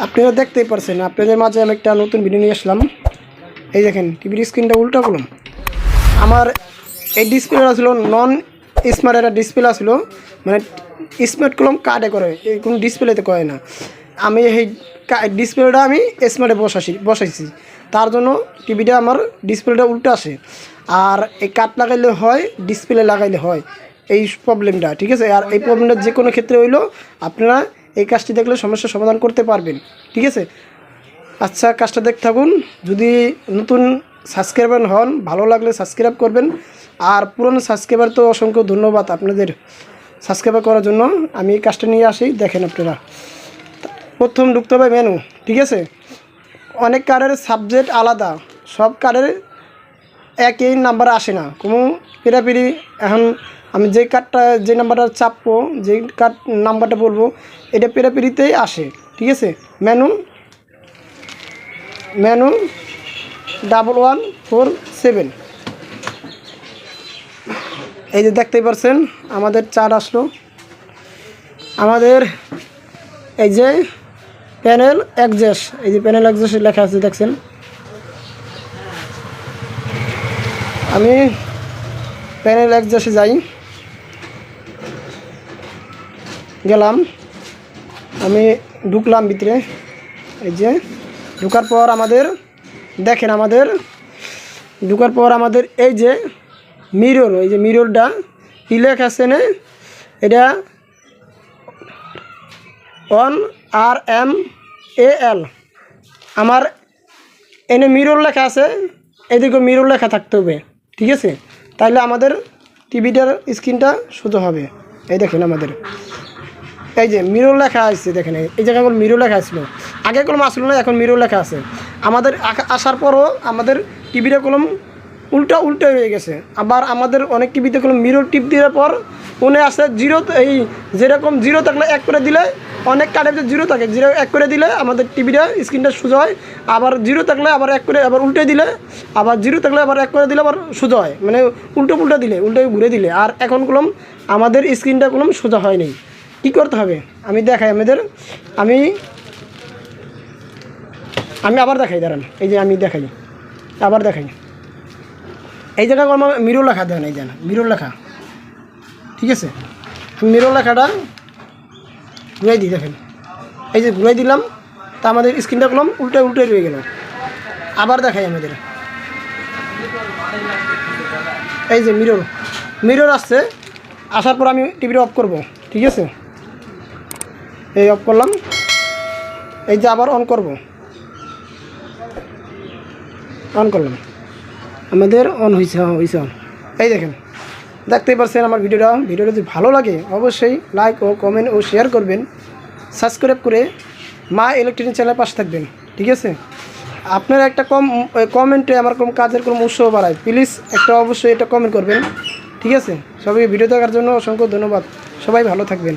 আপনারা দেখতেই পারছেন, আপনাদের মাঝে আমি একটা নতুন ভিডিও নিয়ে আসলাম। এই দেখেন টিভির স্ক্রিনটা উল্টা করলাম। আমার এই ডিসপ্লেটা ছিল নন স্মার্ট একটা ডিসপ্লে ছিল, মানে স্মার্ট কলম কার্ডে করে, এই কোনো ডিসপ্লেতে করে না। আমি এই ডিসপ্লেটা আমি স্মার্টে বসাইছি, তার জন্য টিভিটা আমার ডিসপ্লেটা উল্টো আসে। আর এই কার্ড লাগাইলে হয়, ডিসপ্লে লাগাইলে হয় এই প্রবলেমটা, ঠিক আছে। আর এই প্রবলেমটা যে কোনো ক্ষেত্রে হইলো আপনারা এই কাজটি দেখলে সমস্যার সমাধান করতে পারবেন, ঠিক আছে। আচ্ছা, কাজটা দেখতে থাকুন। যদি নতুন সাবস্ক্রাইবার হন, ভালো লাগলে সাবস্ক্রাইব করবেন। আর পুরনো সাবস্ক্রাইবার তো অসংখ্য ধন্যবাদ আপনাদের সাবস্ক্রাইব করার জন্য। আমি এই কাজটা নিয়ে আসি, দেখেন আপনারা। প্রথম ঢুকতে হবে মেনু, ঠিক আছে। অনেক কার্ডের সাবজেক্ট আলাদা, সব কার্ডের একই নাম্বার আসে না, কোনো পেরাপিরি। এখন আমি যে কার্ডটা, যে নাম্বারটা চাপবো, যে কার্ড নাম্বারটা বলবো, এটা পেরাপিরিতেই আসে, ঠিক আছে। মেনু 1147, এই যে দেখতেই পারছেন আমাদের চার্ট আসলো। আমাদের এই যে প্যানেল অ্যাক্সেস, এই যে প্যানেল অ্যাক্সেস লেখা আছে দেখছেন। আমি প্যানেল অ্যাক্সেসে যাই, গেলাম, আমি ঢুকলাম ভিতরে। এই যে ঢুকার পর আমাদের দেখেন, আমাদের ঢুকার পর আমাদের এই যে মিরর, এই যে মিররটা কি লেখা আছে না, এটা RMAL। আমার এনে মিরর লেখা আছে, এদিকে মিরর লেখা থাকতে হবে, ঠিক আছে। তাইলে আমাদের টিভিটার স্ক্রিনটা সোজা হবে। এই দেখেন আমাদের এই যে মিরর লেখা আছে, দেখেন এই জায়গায় মিরর লেখা আসলো, আগে কলম আসলো না, এখন মিরর লেখা আছে। আমাদের আসার পরও আমাদের টিভিটা কলম উল্টা হয়ে গেছে। আবার আমাদের অনেক টিভিতে কলম মিরর টিপ দেওয়ার পর মনে আসে জিরো, এই যেরকম জিরো থাকলে এক করে দিলে, অনেক কার্ডের যে জিরো থাকে, জিরো এক করে দিলে আমাদের টিভিটা স্ক্রিনটা সোজা হয়। আবার জিরো থাকলে আবার এক করে, আবার উল্টে দিলে, আবার জিরো থাকলে আবার এক করে দিলে আবার সোজা হয়, মানে উল্টো দিলে, উল্টে ঘুরে দিলে। আর এখন কলম আমাদের স্ক্রিনটা কলম সোজা হয়নি। কী করতে হবে আমি দেখাই আমাদের। আমি আবার দেখাই, দাঁড়ান। এই যে আমি দেখাই, আবার দেখাই। এই জায়গায় আমার মিরর লেখা দেন, এই জায়গা মিরর লেখা, ঠিক আছে। আমি মিরর লেখাটা ঘুরাই দিই, দেখেন এই যে ঘুরাই দিলাম, তা আমাদের স্ক্রিনটা কলম উল্টে রয়ে গেল। আবার দেখাই আমাদের, এই যে মিরর আসছে, আসার পর আমি টিভিটা অফ করব, ঠিক আছে। এই অফ করলাম, এই যে আবার অন করলাম, আমাদের অন হয়েছে অন। এই দেখেন, দেখতেই পারছেন আমার ভিডিওটা যদি ভালো লাগে অবশ্যই লাইক ও কমেন্ট ও শেয়ার করবেন। সাবস্ক্রাইব করে মা ইলেকট্রনিক চ্যানেলের পাশে থাকবেন, ঠিক আছে। আপনারা একটা কমেন্টে আমার কাজের কোনো উৎসাহ বাড়ায়, প্লিজ একটা অবশ্যই এটা কমেন্ট করবেন, ঠিক আছে। সবাই ভিডিও দেখার জন্য অসংখ্য ধন্যবাদ, সবাই ভালো থাকবেন।